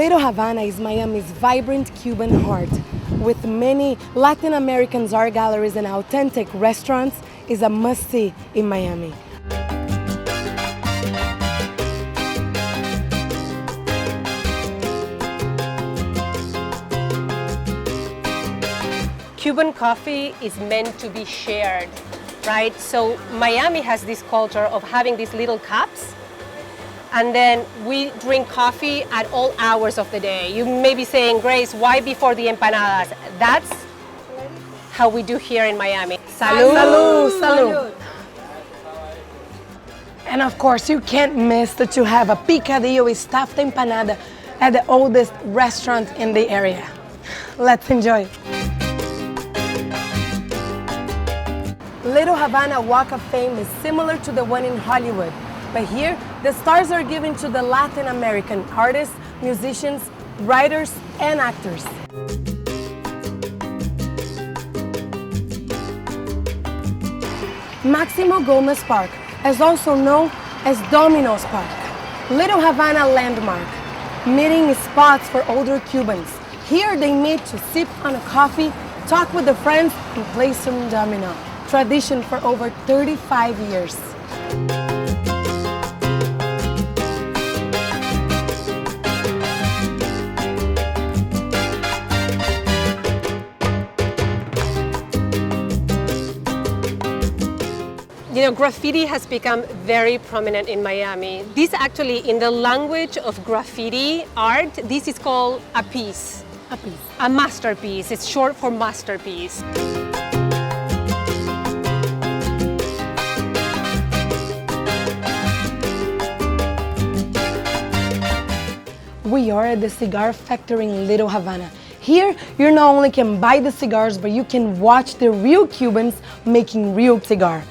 Little Havana is Miami's vibrant Cuban heart. With many Latin American art galleries and authentic restaurants, is a must-see in Miami. Cuban coffee is meant to be shared, right? So Miami has this culture of having these little cups, and then we drink coffee at all hours of the day. You may be saying, Grace, why before the empanadas? That's how we do here in Miami. Salud! Salud! Salud! And of course, you can't miss that you have a picadillo with stuffed empanada at the oldest restaurant in the area. Let's enjoy. Little Havana Walk of Fame is similar to the one in Hollywood, but here the stars are given to the Latin American artists, musicians, writers, and actors. Máximo Gómez Park is also known as Dominoes Park, Little Havana landmark, meeting spots for older Cubans. Here they meet to sip on a coffee, talk with their friends, and play some domino. Tradition for over 35 years. You know, graffiti has become very prominent in Miami. This actually, in the language of graffiti art, this is called a piece. A piece. A masterpiece. It's short for masterpiece. We are at the cigar factory in Little Havana. Here, you not only can buy the cigars, but you can watch the real Cubans making real cigar.